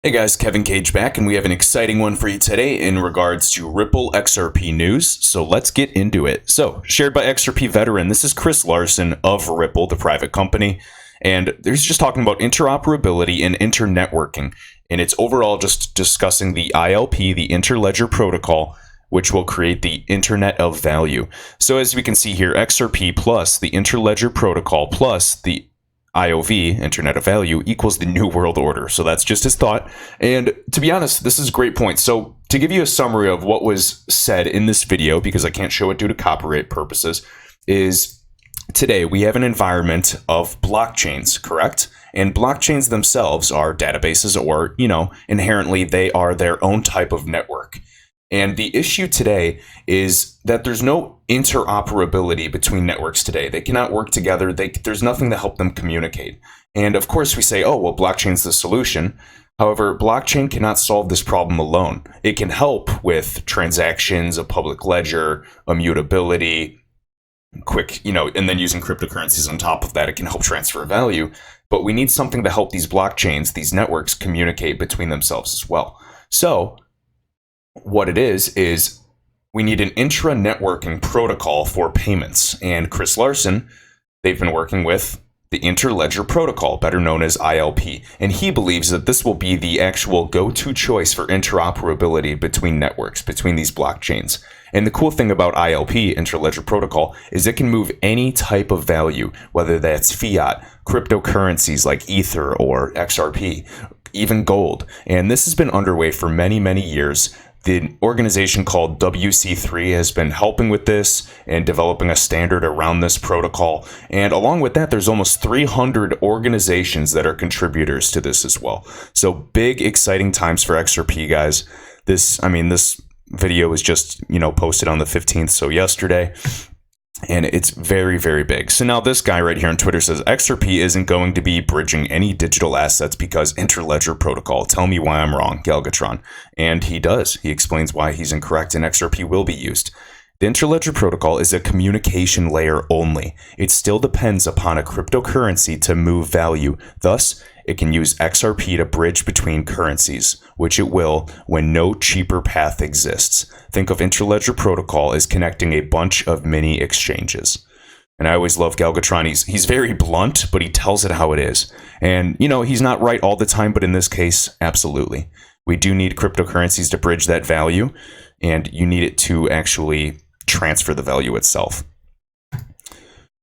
Hey guys, Kevin Cage back, and we have an exciting one for you today in regards to Ripple XRP news. So let's get into it. So, shared by XRP veteran, this is Chris Larson of Ripple, the private company, and he's just talking about interoperability and internetworking. And it's overall just discussing the ILP, the Interledger Protocol, which will create the Internet of Value. So as we can see here, XRP plus the Interledger Protocol plus the IOV, Internet of Value, equals the New World Order. So that's just his thought. And to be honest, this is a great point. So to give you a summary of what was said in this video, because I can't show it due to copyright purposes, is today we have an environment of blockchains, correct? And blockchains themselves are databases or, inherently they are their own type of network. And the issue today is that there's no interoperability between networks today. They cannot work together. There's nothing to help them communicate. And of course we say, oh, well, blockchain's the solution. However, blockchain cannot solve this problem alone. It can help with transactions, a public ledger, immutability, and then using cryptocurrencies on top of that, it can help transfer value. But we need something to help these blockchains, these networks, communicate between themselves as well. So what it is we need an intra-networking protocol for payments. And Chris Larson, they've been working with the Interledger Protocol, better known as ILP. And he believes that this will be the actual go-to choice for interoperability between networks, between these blockchains. And the cool thing about ILP, Interledger Protocol, is it can move any type of value, whether that's fiat, cryptocurrencies like Ether or XRP, even gold. And this has been underway for many, many years. The organization called WC3 has been helping with this and developing a standard around this protocol. And along with that, there's almost 300 organizations that are contributors to this as well. So big, exciting times for XRP, guys. This video was just, posted on the 15th, so yesterday. And it's very, very big. So now this guy right here on Twitter says XRP isn't going to be bridging any digital assets because Interledger Protocol. Tell me why I'm wrong, Galgatron. And he does. He explains why he's incorrect and XRP will be used. The Interledger Protocol is a communication layer only. It still depends upon a cryptocurrency to move value. Thus, it can use XRP to bridge between currencies, which it will when no cheaper path exists. Think of Interledger Protocol as connecting a bunch of mini exchanges. And I always love Galgatron. He's very blunt, but he tells it how it is. And, he's not right all the time, but in this case, absolutely. We do need cryptocurrencies to bridge that value, and you need it to actually transfer the value itself.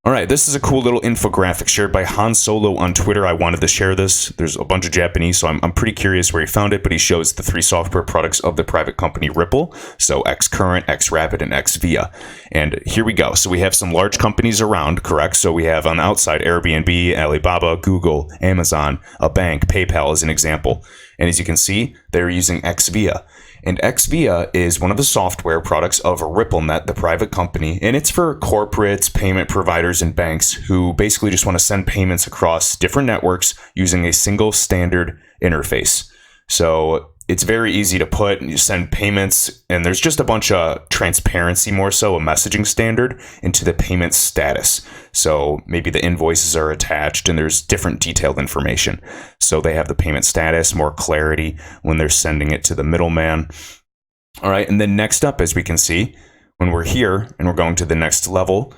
All right, this is a cool little infographic shared by Han Solo on Twitter. I wanted to share this. There's a bunch of Japanese, so I'm pretty curious where he found it, but he shows the 3 software products of the private company Ripple. So XCurrent, XRapid, and XVIA. And here we go. So we have some large companies around, correct? So we have on the outside Airbnb, Alibaba, Google, Amazon, a bank, PayPal as an example. And as you can see, they're using XVIA. And XVIA is one of the software products of RippleNet, the private company, and it's for corporates, payment providers, and banks who basically just want to send payments across different networks using a single standard interface. So it's very easy to put, and you send payments, and there's just a bunch of transparency, more so a messaging standard into the payment status. So maybe the invoices are attached and there's different detailed information. So they have the payment status, more clarity when they're sending it to the middleman. All right, and then next up, as we can see, when we're here and we're going to the next level,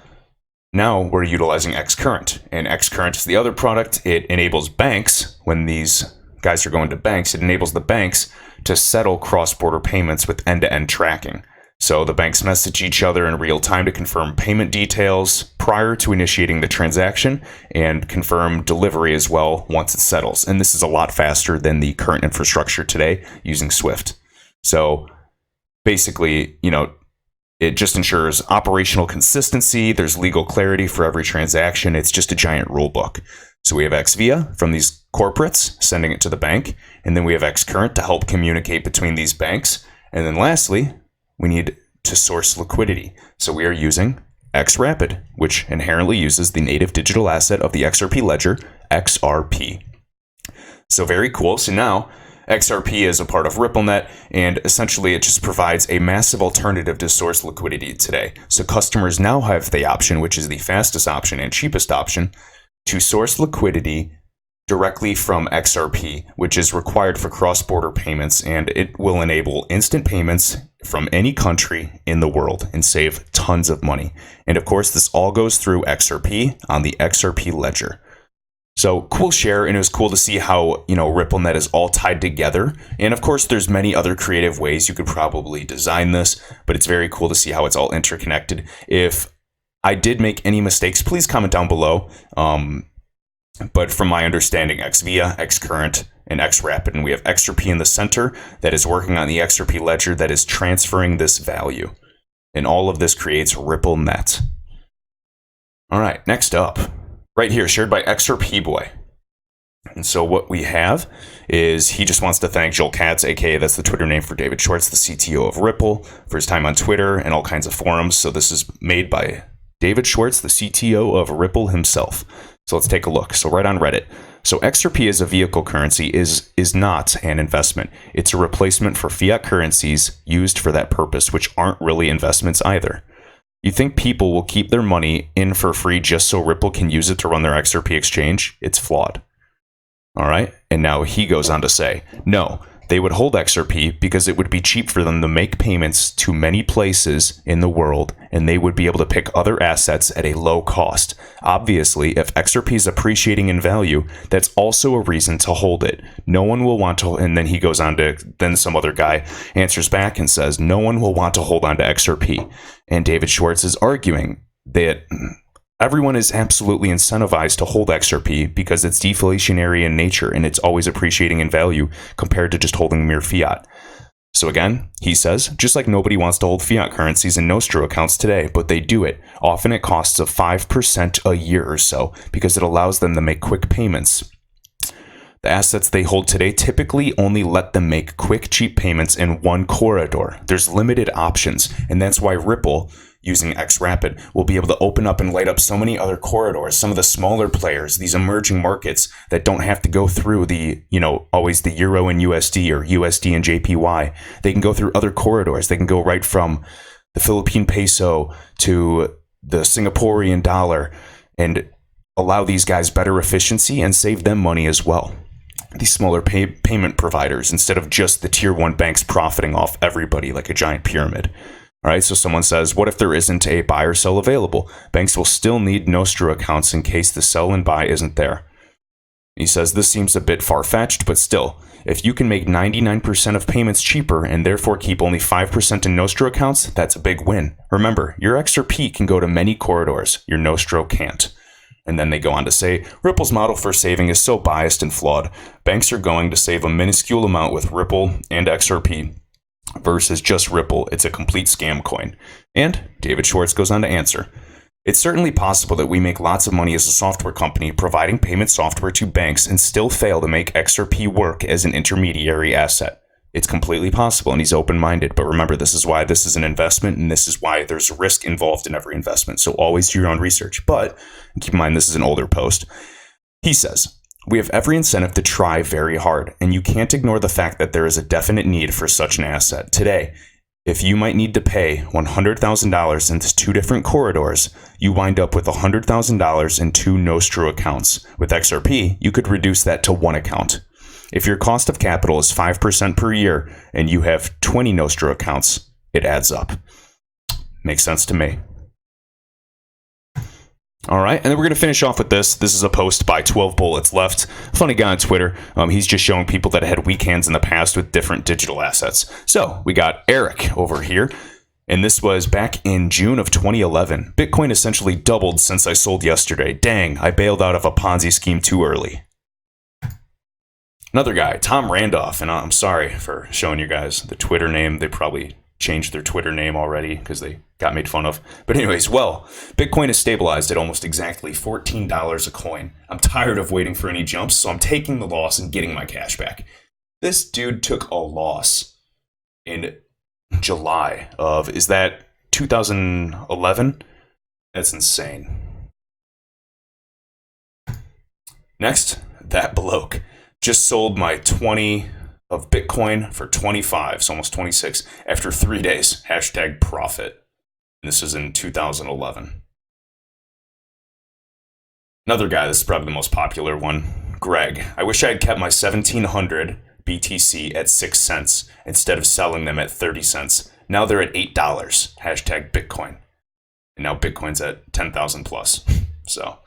now we're utilizing XCurrent. And XCurrent is the other product. It enables banks, when these guys are going to banks, it enables the banks to settle cross-border payments with end-to-end tracking. So the banks message each other in real time to confirm payment details prior to initiating the transaction and confirm delivery as well once it settles. And this is a lot faster than the current infrastructure today using Swift. So basically, it just ensures operational consistency. There's legal clarity for every transaction. It's just a giant rule book. So we have XVIA from these corporates sending it to the bank. And then we have XCurrent to help communicate between these banks. And then lastly, we need to source liquidity. So we are using XRapid, which inherently uses the native digital asset of the XRP ledger, XRP. So very cool. So now XRP is a part of RippleNet, and essentially it just provides a massive alternative to source liquidity today. So customers now have the option, which is the fastest option and cheapest option, to source liquidity directly from XRP, which is required for cross-border payments, and it will enable instant payments from any country in the world and save tons of money. And of course, this all goes through XRP on the XRP ledger. So cool share, and it was cool to see how, RippleNet is all tied together. And of course, there's many other creative ways you could probably design this, but it's very cool to see how it's all interconnected. If I did make any mistakes, please comment down below. But from my understanding, XVIA, XCurrent, and XRapid, and we have XRP in the center that is working on the XRP ledger that is transferring this value. And all of this creates RippleNet. All right, next up, right here, shared by XRP Boy. And so what we have is he just wants to thank Joel Katz, aka that's the Twitter name for David Schwartz, the CTO of Ripple, for his time on Twitter and all kinds of forums. So this is made by David Schwartz, the CTO of Ripple himself. So let's take a look. So right on Reddit. So XRP as a vehicle currency is not an investment. It's a replacement for fiat currencies used for that purpose, which aren't really investments either. You think people will keep their money in for free just so Ripple can use it to run their XRP exchange? It's flawed. All right. And now he goes on to say, no, they would hold XRP because it would be cheap for them to make payments to many places in the world, and they would be able to pick other assets at a low cost. Obviously, if XRP is appreciating in value, that's also a reason to hold it. No one will want to, and then he goes on to, then some other guy answers back and says, no one will want to hold on to XRP. And David Schwartz is arguing that everyone is absolutely incentivized to hold XRP because it's deflationary in nature and it's always appreciating in value compared to just holding mere fiat. So again, he says, just like nobody wants to hold fiat currencies in Nostro accounts today, but they do it, often at costs of 5% a year or so, because it allows them to make quick payments. The assets they hold today typically only let them make quick, cheap payments in one corridor. There's limited options, and that's why Ripple, using XRapid, will be able to open up and light up so many other corridors, some of the smaller players, these emerging markets that don't have to go through the, always the Euro and USD or USD and JPY. They can go through other corridors. They can go right from the Philippine peso to the Singaporean dollar and allow these guys better efficiency and save them money as well. These smaller payment providers, instead of just the tier 1 banks profiting off everybody like a giant pyramid. All right, so someone says, what if there isn't a buy or sell available? Banks will still need Nostro accounts in case the sell and buy isn't there. He says this seems a bit far-fetched, but still, if you can make 99% of payments cheaper and therefore keep only 5% in Nostro accounts, that's a big win. Remember, your XRP can go to many corridors, your Nostro can't. And then they go on to say, Ripple's model for saving is so biased and flawed. Banks are going to save a minuscule amount with Ripple and XRP versus just Ripple. It's a complete scam coin. And David Schwartz goes on to answer, it's certainly possible that we make lots of money as a software company providing payment software to banks and still fail to make XRP work as an intermediary asset. It's completely possible, and he's open-minded. But remember, this is why this is an investment, and this is why there's risk involved in every investment. So always do your own research. But keep in mind, this is an older post. He says, we have every incentive to try very hard, and you can't ignore the fact that there is a definite need for such an asset. Today, if you might need to pay $100,000 into 2 different corridors, you wind up with $100,000 in 2 Nostro accounts. With XRP, you could reduce that to 1 account. If your cost of capital is 5% per year and you have 20 Nostro accounts, it adds up. Makes sense to me. All right, and then we're going to finish off with this. This is a post by 12 Bullets Left. Funny guy on Twitter. He's just showing people that had weak hands in the past with different digital assets. So we got Eric over here, and this was back in June of 2011. Bitcoin essentially doubled since I sold yesterday. Dang, I bailed out of a Ponzi scheme too early. Another guy, Tom Randolph, and I'm sorry for showing you guys the Twitter name. They probably changed their Twitter name already because they got made fun of. But anyways, well, Bitcoin is stabilized at almost exactly $14 a coin. I'm tired of waiting for any jumps, so I'm taking the loss and getting my cash back. This dude took a loss in July of, is that 2011? That's insane. Next, that bloke just sold my 20 of Bitcoin for 25, so almost 26, after 3 days. Hashtag profit. This is in 2011. Another guy, this is probably the most popular one, Greg, I wish I had kept my 1700 BTC at 6 cents instead of selling them at 30 cents. Now they're at $8. Hashtag Bitcoin. And now Bitcoin's at 10,000 plus. So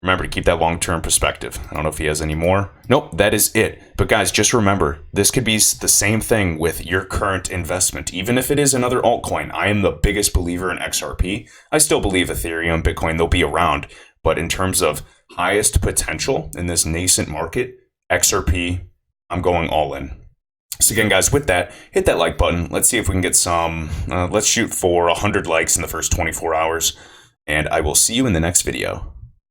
remember to keep that long-term perspective. I don't know if he has any more. Nope, that is it. But guys, just remember, this could be the same thing with your current investment. Even if it is another altcoin, I am the biggest believer in XRP. I still believe Ethereum, Bitcoin, they'll be around. But in terms of highest potential in this nascent market, XRP, I'm going all in. So again, guys, with that, hit that like button. Let's see if we can get some, let's shoot for 100 likes in the first 24 hours. And I will see you in the next video.